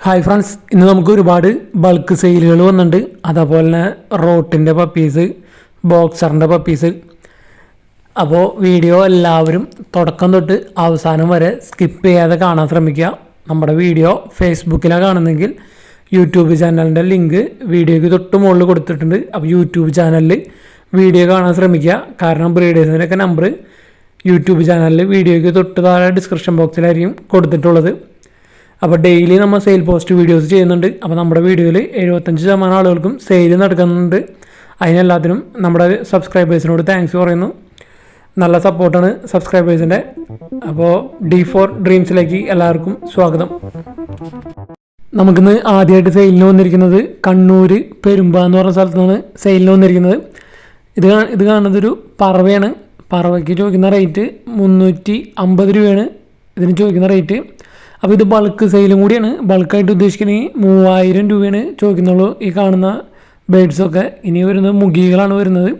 Hi friends, ഇന്ന് നമുക്ക് ഒരുപാട് ബൾക്ക് സെയിലുകൾ വന്നിട്ടുണ്ട്. അതേപോലെ തന്നെ റോട്ടിൻ്റെ പപ്പീസ്, ബോക്സറിൻ്റെ പപ്പീസ്. അപ്പോൾ വീഡിയോ എല്ലാവരും തുടക്കം തൊട്ട് അവസാനം വരെ സ്കിപ്പ് ചെയ്യാതെ കാണാൻ ശ്രമിക്കുക. നമ്മുടെ വീഡിയോ ഫേസ്ബുക്കിലാണ് കാണുന്നതെങ്കിൽ യൂട്യൂബ് ചാനലിൻ്റെ ലിങ്ക് വീഡിയോയ്ക്ക് തൊട്ട് മുകളിൽ കൊടുത്തിട്ടുണ്ട്. അപ്പോൾ യൂട്യൂബ് ചാനലിൽ വീഡിയോ കാണാൻ ശ്രമിക്കുക. കാരണം ബ്രീഡേഴ്സിൻ്റെയൊക്കെ നമ്പർ യൂട്യൂബ് ചാനലിൽ വീഡിയോയ്ക്ക് തൊട്ട് താഴെ ഡിസ്ക്രിപ്ഷൻ ബോക്സിലായിരിക്കും കൊടുത്തിട്ടുള്ളത്. അപ്പോൾ ഡെയിലി നമ്മൾ സെയിൽ പോസ്റ്റ് വീഡിയോസ് ചെയ്യുന്നുണ്ട്. അപ്പോൾ നമ്മുടെ വീഡിയോയിൽ 75% ആളുകൾക്കും സെയിൽ നടക്കുന്നുണ്ട്. അതിനെല്ലാത്തിനും നമ്മുടെ സബ്സ്ക്രൈബേഴ്സിനോട് താങ്ക്സ് പറയുന്നു. നല്ല സപ്പോർട്ടാണ് സബ്സ്ക്രൈബേഴ്സിൻ്റെ. അപ്പോൾ D4 ഡ്രീംസിലേക്ക് എല്ലാവർക്കും സ്വാഗതം. നമുക്കിന്ന് ആദ്യമായിട്ട് സെയിലിന് വന്നിരിക്കുന്നത് കണ്ണൂർ പെരുമ്പ എന്ന് പറഞ്ഞ സ്ഥലത്താണ് സെയിലിന് വന്നിരിക്കുന്നത്. ഇത് കാണുന്നതൊരു പറവയാണ്. പറവയ്ക്ക് ചോദിക്കുന്ന റേറ്റ് 350 രൂപയാണ് ഇതിന് ചോദിക്കുന്ന റേറ്റ്. അപ്പോൾ ഇത് ബൾക്ക് സെയിലും കൂടിയാണ്. ബൾക്കായിട്ട് ഉദ്ദേശിക്കുന്നത് 3000 രൂപയാണ് ചോദിക്കുന്നുള്ളൂ. ഈ കാണുന്ന ബേഡ്സൊക്കെ ഇനി വരുന്നത് മുഗികളാണ് വരുന്നത്.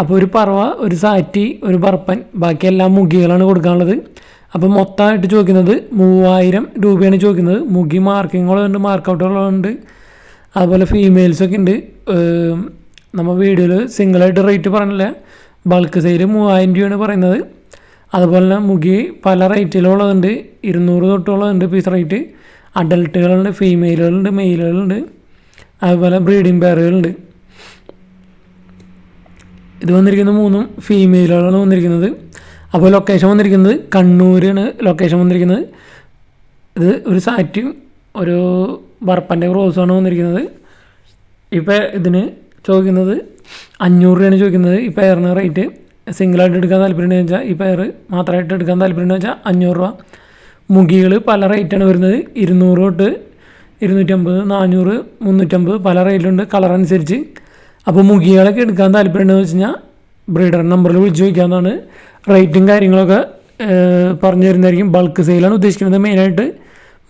അപ്പോൾ ഒരു പറവ, ഒരു സാറ്റി, ഒരു ബർപ്പൻ, ബാക്കിയെല്ലാം മുഗികളാണ് കൊടുക്കാനുള്ളത്. അപ്പോൾ മൊത്തമായിട്ട് ചോദിക്കുന്നത് 3000 രൂപയാണ് ചോദിക്കുന്നത്. മുഗി മാർക്കിങ്ങുകളുണ്ട്, മാർക്കൗട്ടുകളുണ്ട്, അതുപോലെ ഫീമെയിൽസൊക്കെ ഉണ്ട്. നമ്മൾ വീഡിയോയിൽ സിംഗിളായിട്ട് റേറ്റ് പറഞ്ഞില്ല. ബൾക്ക് സെയിൽ 3000 രൂപയാണ് പറയുന്നത്. അതുപോലെ തന്നെ മുഗി പല റേറ്റിലുള്ളതുണ്ട്. 200 തൊട്ടുള്ളതുണ്ട് പീസ് റേറ്റ്. അഡൽട്ടുകളുണ്ട്, ഫീമെയിലുകളുണ്ട്, മെയിലുകളുണ്ട്, അതുപോലെ ബ്രീഡിംഗ് പെയറുകളുണ്ട്. ഇത് വന്നിരിക്കുന്നത് 3 ഫീമെയിലുകളാണ് വന്നിരിക്കുന്നത്. അപ്പോൾ ലൊക്കേഷൻ വന്നിരിക്കുന്നത് കണ്ണൂരാണ് ലൊക്കേഷൻ വന്നിരിക്കുന്നത്. ഇത് ഒരു സാറ്റും ഒരു ബർപ്പൻ്റെ ക്രോസുമാണ് വന്നിരിക്കുന്നത്. ഇപ്പോൾ ഇതിന് ചോദിക്കുന്നത് 500 രൂപയാണ് ചോദിക്കുന്നത്. ഈ പെയറിന് റേറ്റ്. സിംഗിളായിട്ട് എടുക്കാൻ താല്പര്യമുണ്ടെന്ന് വെച്ചാൽ, ഈ പെയർ മാത്രമായിട്ട് എടുക്കാൻ താല്പര്യമുണ്ടെന്ന് വെച്ചാൽ 500 രൂപ. മുഗികൾ പല റേറ്റാണ് വരുന്നത്. 200 തൊട്ട് 250, 400, 350 പല റേറ്റിലുണ്ട് കളർ അനുസരിച്ച്. അപ്പോൾ മുഗികളൊക്കെ എടുക്കാൻ താല്പര്യമുണ്ടെന്ന് വെച്ച് കഴിഞ്ഞാൽ ബ്രീഡർ നമ്പറിൽ വിളിച്ച് ചോദിക്കാവുന്നതാണ്. റേറ്റും കാര്യങ്ങളൊക്കെ പറഞ്ഞു തരുന്നതായിരിക്കും. ബൾക്ക് സെയിലാണ് ഉദ്ദേശിക്കുന്നത്. മെയിനായിട്ട്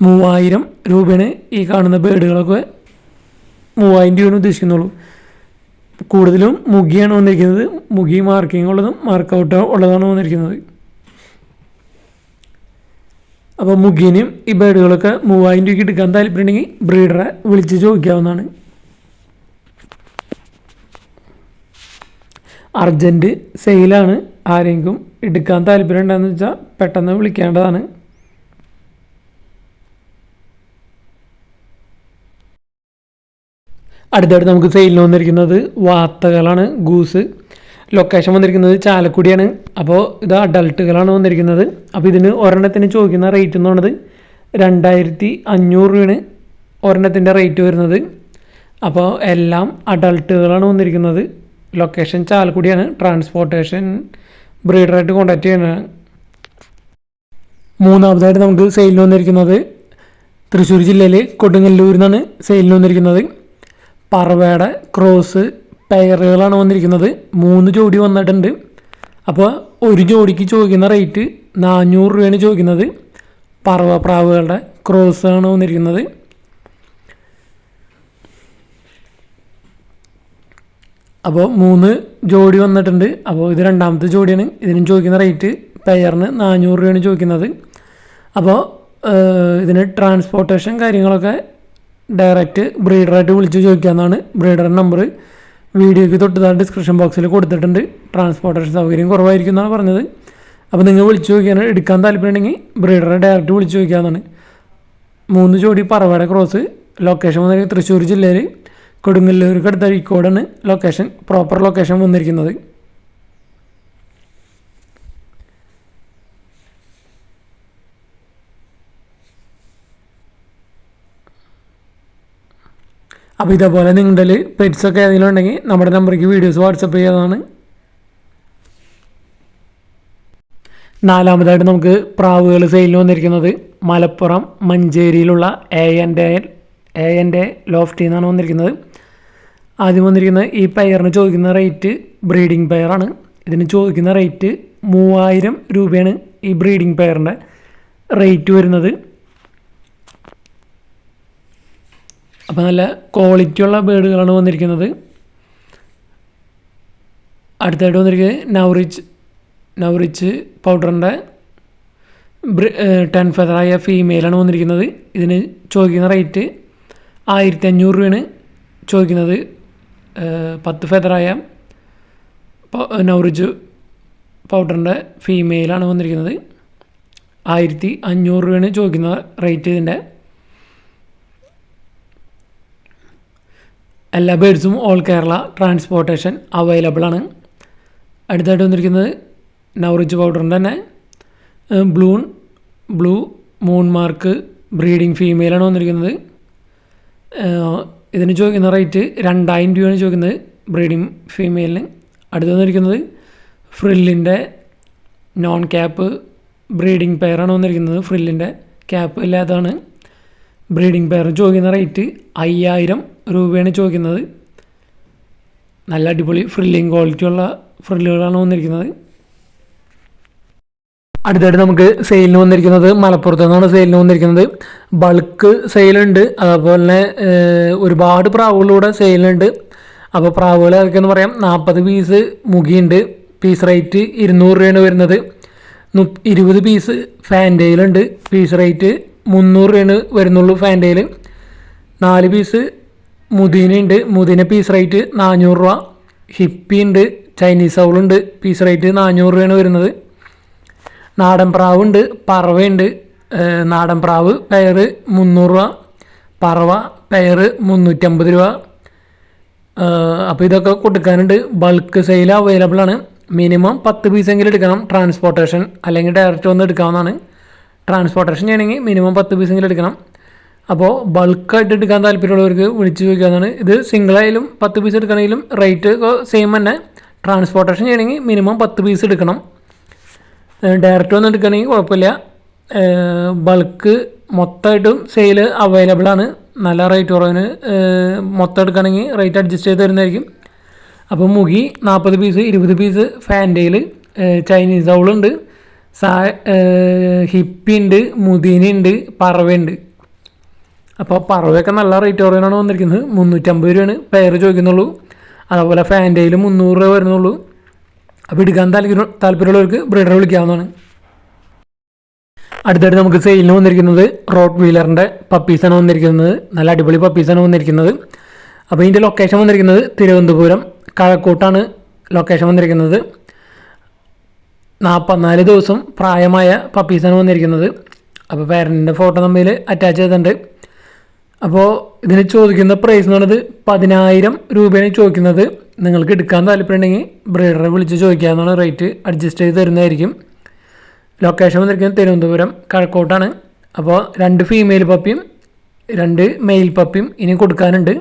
3000 രൂപയാണ് ഈ കാണുന്ന ബേഡുകളൊക്കെ 3000 രൂപയാണ് ഉദ്ദേശിക്കുന്നുള്ളൂ. കൂടുതലും മുഗിയാണ് വന്നിരിക്കുന്നത്. മുഗി മാർക്കിംഗ് ഉള്ളതും മാർക്കൗട്ട് ഉള്ളതാണ് വന്നിരിക്കുന്നത്. അപ്പോൾ മുഗീനും ഈ ബേഡുകളൊക്കെ 3000 രൂപയ്ക്ക് എടുക്കാൻ താല്പര്യമുണ്ടെങ്കിൽ ബ്രീഡറെ വിളിച്ച് ചോദിക്കാവുന്നതാണ്. അർജൻറ്റ് സെയിലാണ്. ആരെങ്കിലും എടുക്കാൻ താല്പര്യം ഉണ്ടെന്ന് വെച്ചാൽ പെട്ടെന്ന് വിളിക്കേണ്ടതാണ്. അടുത്തായിട്ട് നമുക്ക് സെയിലിന് വന്നിരിക്കുന്നത് വാത്തകളാണ്, ഗൂസ്. ലൊക്കേഷൻ വന്നിരിക്കുന്നത് ചാലക്കുടിയാണ്. അപ്പോൾ ഇത് അഡൽട്ടുകളാണ് വന്നിരിക്കുന്നത്. അപ്പോൾ ഇതിന് ഒരെണ്ണത്തിന് ചോദിക്കുന്ന റേറ്റ് എന്ന് പറയുന്നത് 2500 രൂപയാണ് ഒരെണ്ണത്തിൻ്റെ റേറ്റ് വരുന്നത്. അപ്പോൾ എല്ലാം അഡൽട്ടുകളാണ് വന്നിരിക്കുന്നത്. ലൊക്കേഷൻ ചാലക്കുടിയാണ്. ട്രാൻസ്പോർട്ടേഷൻ ബ്രീഡറായിട്ട് കോൺടാക്ട് ചെയ്യുന്നതാണ്. മൂന്നാമതായിട്ട് നമുക്ക് സെയിലിന് വന്നിരിക്കുന്നത് തൃശ്ശൂർ ജില്ലയിൽ കൊടുങ്ങല്ലൂരിൽ നിന്നാണ് സെയിലിന് വന്നിരിക്കുന്നത്. പറവയുടെ ക്രോസ് പെയറുകളാണ് വന്നിരിക്കുന്നത്. 3 ജോഡി വന്നിട്ടുണ്ട്. അപ്പോൾ ഒരു ജോഡിക്ക് ചോദിക്കുന്ന റേറ്റ് 400 രൂപയാണ് ചോദിക്കുന്നത്. പറവ പ്രാവുകളുടെ ക്രോസാണ് വന്നിരിക്കുന്നത്. അപ്പോൾ 3 ജോഡി വന്നിട്ടുണ്ട്. അപ്പോൾ ഇത് രണ്ടാമത്തെ ജോഡിയാണ്. ഇതിനും ചോദിക്കുന്ന റേറ്റ് പെയറിന് 400 രൂപയാണ് ചോദിക്കുന്നത്. അപ്പോൾ ഇതിന് ട്രാൻസ്പോർട്ടേഷൻ കാര്യങ്ങളൊക്കെ ഡയറക്റ്റ് ബ്രീഡറായിട്ട് വിളിച്ച് ചോദിക്കാവുന്നതാണ്. ബ്രീഡറിൻ്റെ നമ്പർ വീഡിയോയ്ക്ക് തൊട്ട് ഡിസ്ക്രിപ്ഷൻ ബോക്സിൽ കൊടുത്തിട്ടുണ്ട്. ട്രാൻസ്പോർട്ടേഷൻ സൗകര്യം കുറവായിരിക്കും എന്നാണ് പറഞ്ഞത്. അപ്പോൾ നിങ്ങൾ വിളിച്ച് ചോദിക്കാൻ എടുക്കാൻ താല്പര്യമുണ്ടെങ്കിൽ ബ്രീഡറെ ഡയറക്റ്റ് വിളിച്ച് ചോദിക്കാവുന്നതാണ്. 3 ജോഡി പറവയുടെ ക്രോസ്. ലൊക്കേഷൻ വന്നിരിക്കുന്നത് തൃശ്ശൂർ ജില്ലയിൽ കൊടുങ്ങല്ലൂർക്ക് അടുത്ത അഴീക്കോടാണ് ലൊക്കേഷൻ, പ്രോപ്പർ ലൊക്കേഷൻ വന്നിരിക്കുന്നത്. അപ്പോൾ ഇതേപോലെ നിങ്ങളുടെ പെറ്റ്സൊക്കെ ഏതെങ്കിലും ഉണ്ടെങ്കിൽ നമ്മുടെ നമ്പറിലേക്ക് വീഡിയോസ് വാട്സപ്പ് ചെയ്യാവുന്നതാണ്. നാലാമതായിട്ട് നമുക്ക് പ്രാവുകൾ സെയിലിന് വന്നിരിക്കുന്നത് മലപ്പുറം മഞ്ചേരിയിലുള്ള A&A ലോഫ്റ്റിൽ നിന്നാണ് വന്നിരിക്കുന്നത്. ആദ്യം വന്നിരിക്കുന്നത് ഈ പെയറിന് ചോദിക്കുന്ന റേറ്റ് ബ്രീഡിംഗ് പെയറാണ്. ഇതിന് ചോദിക്കുന്ന റേറ്റ് 3000 രൂപയാണ് ഈ ബ്രീഡിംഗ് പെയറിൻ്റെ റേറ്റ് വരുന്നത്. അപ്പോൾ നല്ല ക്വാളിറ്റിയുള്ള ബേഡുകളാണ് വന്നിരിക്കുന്നത്. അടുത്തായിട്ട് വന്നിരിക്കുന്നത് നൗറിച്ച് പൗഡറിൻ്റെ 10 ഫെദറായ ഫീമെയിലാണ് വന്നിരിക്കുന്നത്. ഇതിന് ചോദിക്കുന്ന റേറ്റ് 1500 രൂപയാണ് ചോദിക്കുന്നത്. 10 ഫെദറായ നൗറിജ് പൗഡറിൻ്റെ ഫീമെയിലാണ് വന്നിരിക്കുന്നത്. 1500 രൂപയാണ് ചോദിക്കുന്ന റേറ്റ്. ഇതിൻ്റെ എല്ലാ ബേഡ്സും ഓൾ കേരള ട്രാൻസ്പോർട്ടേഷൻ അവൈലബിൾ ആണ്. അടുത്തായിട്ട് വന്നിരിക്കുന്നത് നൗറിജ് പൗഡറിൻ്റെ തന്നെ ബ്ലൂ മൂൺ മാർക്ക് ബ്രീഡിംഗ് ഫീമെയിലാണ് വന്നിരിക്കുന്നത്. ഇതിന് ചോദിക്കുന്ന റേറ്റ് 2000 രൂപയാണ് ചോദിക്കുന്നത് ബ്രീഡിംഗ് ഫീമെയിലിന്. അടുത്ത് വന്നിരിക്കുന്നത് ഫ്രില്ലിൻ്റെ നോൺ ക്യാപ്പ് ബ്രീഡിംഗ് പെയറാണ് വന്നിരിക്കുന്നത്. ഫ്രില്ലിൻ്റെ ക്യാപ്പ് ഇല്ലാത്തതാണ് ബ്രീഡിംഗ് പെയർ. ചോദിക്കുന്ന റേറ്റ് 5000 രൂപയാണ് ചോദിക്കുന്നത്. നല്ല അടിപൊളി ഫ്രില്ലിങ് ക്വാളിറ്റിയുള്ള ഫ്രില്ലുകളാണ് വന്നിരിക്കുന്നത്. അടുത്തായിട്ട് നമുക്ക് സെയിലിന് വന്നിരിക്കുന്നത് മലപ്പുറത്ത് നിന്നാണ് സെയിലിന് വന്നിരിക്കുന്നത്. ബൾക്ക് സെയിലുണ്ട്, അതുപോലെ തന്നെ ഒരുപാട് പ്രാവുകളിലൂടെ സെയിലുണ്ട്. അപ്പോൾ പ്രാവുകൾ ഏതൊക്കെയെന്ന് പറയാം. 40 പീസ് മുഖിയുണ്ട്. പീസ് റേറ്റ് 200 രൂപയാണ് വരുന്നത്. 20 പീസ് ഫാൻറ്റയിലുണ്ട്. പീസ് റേറ്റ് 300 രൂപയാണ് വരുന്നുള്ളൂ ഫാൻറ്റയിൽ. 4 പീസ് മുദീനുണ്ട്. മുദീന പീസ് റേറ്റ് 400 രൂപ. ഹിപ്പി ഉണ്ട്, ചൈനീസ് ഔളുണ്ട്. പീസ് റേറ്റ് 400 രൂപയാണ് വരുന്നത്. നാടൻ പ്രാവുണ്ട്, പറവയുണ്ട്. നാടൻ പ്രാവ് പെയർ 300 രൂപ, പറവ പെയർ 350 രൂപ. അപ്പോൾ ഇതൊക്കെ കൊടുക്കാനുണ്ട്. ബൾക്ക് സെയിൽ അവൈലബിൾ ആണ്. മിനിമം 10 പീസെങ്കിലും എടുക്കണം ട്രാൻസ്പോർട്ടേഷൻ, അല്ലെങ്കിൽ ഡയറക്റ്റ് വന്ന് എടുക്കാവുന്നതാണ്. ട്രാൻസ്പോർട്ടേഷൻ ചെയ്യണമെങ്കിൽ മിനിമം 10 പീസെങ്കിലും എടുക്കണം. അപ്പോൾ ബൾക്കായിട്ട് എടുക്കാൻ താല്പര്യമുള്ളവർക്ക് വിളിച്ച് ചോദിക്കാവുന്നതാണ്. ഇത് സിംഗിളായാലും 10 പീസ് എടുക്കണമെങ്കിലും റേറ്റ് സെയിം തന്നെ. ട്രാൻസ്പോർട്ടേഷൻ ചെയ്യണമെങ്കിൽ മിനിമം 10 പീസ് എടുക്കണം. ഡയറക്റ്റ് വന്ന് എടുക്കുകയാണെങ്കിൽ കുഴപ്പമില്ല. ബൾക്ക് മൊത്തമായിട്ടും സെയിൽ അവൈലബിൾ ആണ്. നല്ല റേറ്റ് കുറവിന് മൊത്തം എടുക്കുകയാണെങ്കിൽ റേറ്റ് അഡ്ജസ്റ്റ് ചെയ്ത് തരുന്നതായിരിക്കും. അപ്പോൾ മുഖി 40 പീസ്, 20 പീസ് ഫാൻറ്റയിൽ, ചൈനീസ് ഔളുണ്ട്, ഹിപ്പി ഉണ്ട്, മുദീനുണ്ട്, പറവയുണ്ട്. അപ്പോൾ പറവയൊക്കെ നല്ല റേറ്റ് കുറവിനാണ് വന്നിരിക്കുന്നത്. 350 രൂപയാണ് പെയർ ചോദിക്കുന്നുള്ളൂ. അതുപോലെ ഫാൻറ്റയിൽ 300 രൂപ വരുന്നുള്ളൂ. അപ്പോൾ എടുക്കാൻ താല്പര്യമുള്ളവർക്ക് ബ്രീഡറെ വിളിക്കാവുന്നതാണ്. അടുത്തായിട്ട് നമുക്ക് സെയിലിന് വന്നിരിക്കുന്നത് റോട്ട് വീലറിൻ്റെ പപ്പീസാണ് വന്നിരിക്കുന്നത്. നല്ല അടിപൊളി പപ്പീസാണ് വന്നിരിക്കുന്നത്. അപ്പോൾ ഇതിൻ്റെ ലൊക്കേഷൻ വന്നിരിക്കുന്നത് തിരുവനന്തപുരം കഴക്കൂട്ടാണ് ലൊക്കേഷൻ വന്നിരിക്കുന്നത്. 44 ദിവസം പ്രായമായ പപ്പീസാണ് വന്നിരിക്കുന്നത്. അപ്പോൾ പേരൻറ്റിൻ്റെ ഫോട്ടോ നമ്മൾ അറ്റാച്ച് ചെയ്തിട്ടുണ്ട്. അപ്പോൾ ഇതിന് ചോദിക്കുന്ന പ്രൈസ് എന്ന് പറയുന്നത് 10000 രൂപയാണ് ചോദിക്കുന്നത്. നിങ്ങൾക്ക് എടുക്കാൻ താല്പര്യമുണ്ടെങ്കിൽ ബ്രീഡറെ വിളിച്ച് ചോദിക്കാവുന്നതാണ്. റേറ്റ് അഡ്ജസ്റ്റ് ചെയ്ത് തരുന്നതായിരിക്കും. ലൊക്കേഷൻ വന്നിരിക്കുന്നത് തിരുവനന്തപുരം കഴക്കൂട്ടാണ്. അപ്പോൾ 2 ഫീമെയിൽ പപ്പിയും 2 മെയിൽ പപ്പിയും ഇനി കൊടുക്കാനുണ്ട്.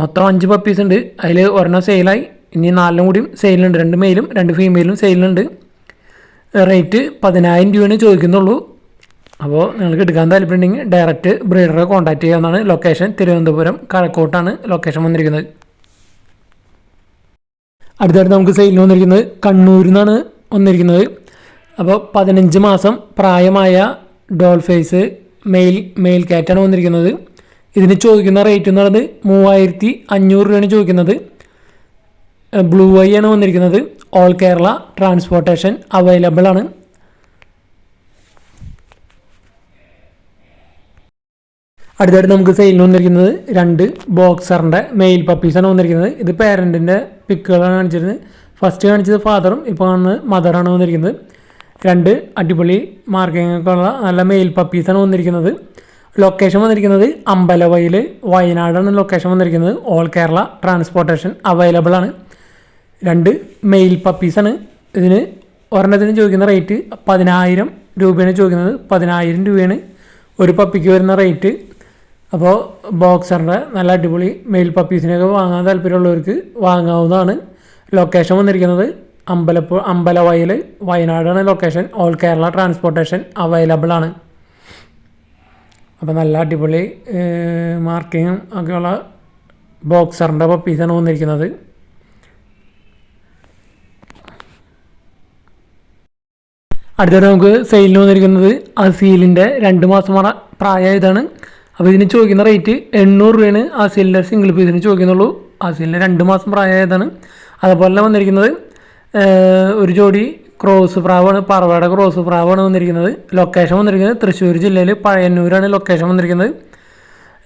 മൊത്തം 5 പപ്പീസ് ഉണ്ട്. അതിൽ ഒരെണ്ണം സെയിലായി. ഇനി 4 കൂടിയും സെയിലുണ്ട്. 2 മെയിലും 2 ഫീമെയിലും സെയിലുണ്ട്. റേറ്റ് 10000 രൂപയാണ് ചോദിക്കുന്നുള്ളൂ. അപ്പോൾ നിങ്ങൾക്ക് എടുക്കാൻ താല്പര്യമുണ്ടെങ്കിൽ ഡയറക്റ്റ് ബ്രീഡറെ കോൺടാക്ട് ചെയ്യാവുന്നതാണ്. ലൊക്കേഷൻ തിരുവനന്തപുരം കഴക്കൂട്ടാണ് ലൊക്കേഷൻ വന്നിരിക്കുന്നത്. അടുത്തായിട്ട് നമുക്ക് സെയിലിന് വന്നിരിക്കുന്നത് കണ്ണൂരിൽ നിന്നാണ് വന്നിരിക്കുന്നത്. അപ്പോൾ 15 മാസം പ്രായമായ ഡോൾ ഫേസ് മെയിൽ കാറ്റാണ് വന്നിരിക്കുന്നത്. ഇതിന് ചോദിക്കുന്ന റേറ്റ് എന്ന് പറയുന്നത് 3500 രൂപയാണ് ചോദിക്കുന്നത്. ബ്ലൂ ഐ ആണ് വന്നിരിക്കുന്നത്. ഓൾ കേരള ട്രാൻസ്പോർട്ടേഷൻ അവൈലബിൾ ആണ്. അടുത്തായിട്ട് നമുക്ക് സെയിലിന് വന്നിരിക്കുന്നത് 2 ബോക്സറിൻ്റെ മെയിൽ പപ്പീസാണ് വന്നിരിക്കുന്നത്. ഇത് പേരൻറ്റിൻ്റെ പിക്കുകളാണ് കാണിച്ചിരുന്നത്. ഫസ്റ്റ് കാണിച്ചത് ഫാദറും ഇപ്പോൾ കാണുന്നത് മദറാണ് വന്നിരിക്കുന്നത്. 2 അടിപൊളി മാർക്കിംഗ് ഒക്കെ ഉള്ള നല്ല മെയിൽ പപ്പീസാണ് വന്നിരിക്കുന്നത്. ലൊക്കേഷൻ വന്നിരിക്കുന്നത് അമ്പലവയൽ വയനാടാണ് ലൊക്കേഷൻ വന്നിരിക്കുന്നത്. ഓൾ കേരള ട്രാൻസ്പോർട്ടേഷൻ അവൈലബിൾ ആണ്. 2 മെയിൽ പപ്പീസാണ്. ഇതിന് ഒരെണ്ണത്തിന് ചോദിക്കുന്ന റേറ്റ് 10000 രൂപയാണ് ചോദിക്കുന്നത്. 10000 രൂപയാണ് ഒരു പപ്പിക്ക് വരുന്ന റേറ്റ്. അപ്പോൾ ബോക്സറിൻ്റെ നല്ല അടിപൊളി മെയിൽ പപ്പീസിനെയൊക്കെ വാങ്ങാൻ താല്പര്യമുള്ളവർക്ക് വാങ്ങാവുന്നതാണ്. ലൊക്കേഷൻ വന്നിരിക്കുന്നത് അമ്പലവയൽ വയനാടാണ് location. All Kerala transportation available ആണ്. അപ്പോൾ നല്ല അടിപൊളി മാർക്കിങ്ങും ഒക്കെയുള്ള ബോക്സറിൻ്റെ പപ്പീസാണ് വന്നിരിക്കുന്നത്. അടുത്തത് നമുക്ക് സെയിലിന് വന്നിരിക്കുന്നത് അസീലിൻ്റെ 2 മാസം പ്രായമായതാണ്. അപ്പോൾ ഇതിന് ചോദിക്കുന്ന റേറ്റ് 800 രൂപയാണ് അസീലിൻ്റെ സിംഗിൾ പീസിന് ചോദിക്കുന്നുള്ളൂ. അസീലിൻ്റെ 2 മാസം പ്രായമായതാണ്. അതുപോലെ തന്നെ വന്നിരിക്കുന്നത് ഒരു ജോഡി ക്രോസ് പ്രാവാണ്, പറവയുടെ ക്രോസ് പ്രാവാണ് വന്നിരിക്കുന്നത്. ലൊക്കേഷൻ വന്നിരിക്കുന്നത് തൃശ്ശൂർ ജില്ലയിൽ പഴയന്നൂരാണ് ലൊക്കേഷൻ വന്നിരിക്കുന്നത്.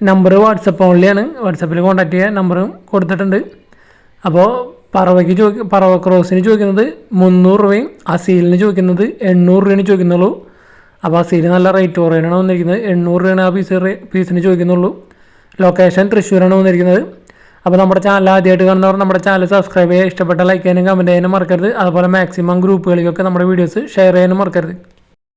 നമ്പർ വാട്സപ്പ് ഓൺലിയാണ്, വാട്സപ്പിൽ കോൺടാക്ട് ചെയ്യുക, നമ്പറും കൊടുത്തിട്ടുണ്ട്. അപ്പോൾ പറവ ക്രോസിന് ചോദിക്കുന്നത് 300 രൂപയും അസീലിന് ചോദിക്കുന്നത് 800 രൂപയാണ് ചോദിക്കുന്നുള്ളൂ. അപ്പോൾ അസീൽ നല്ല റേറ്റ് കുറയാനാണ് വന്നിരിക്കുന്നത്. 800 രൂപയാണ് ആ പീസിന് ചോദിക്കുന്നുള്ളൂ. ലൊക്കേഷൻ തൃശ്ശൂരാണ് വന്നിരിക്കുന്നത്. അപ്പോൾ നമ്മുടെ ചാനൽ ആദ്യമായിട്ട് കാണുന്നവർ നമ്മുടെ ചാനൽ സബ്സ്ക്രൈബ് ചെയ്യുക, ഇഷ്ടപ്പെട്ട ലൈക്ക് ചെയ്യാനും കമൻറ്റ് ചെയ്യാനും മറക്കരുത്. അതുപോലെ മാക്സിമം ഗ്രൂപ്പുകളിലൊക്കെ നമ്മുടെ വീഡിയോസ് ഷെയർ ചെയ്യാനും മറക്കരുത്.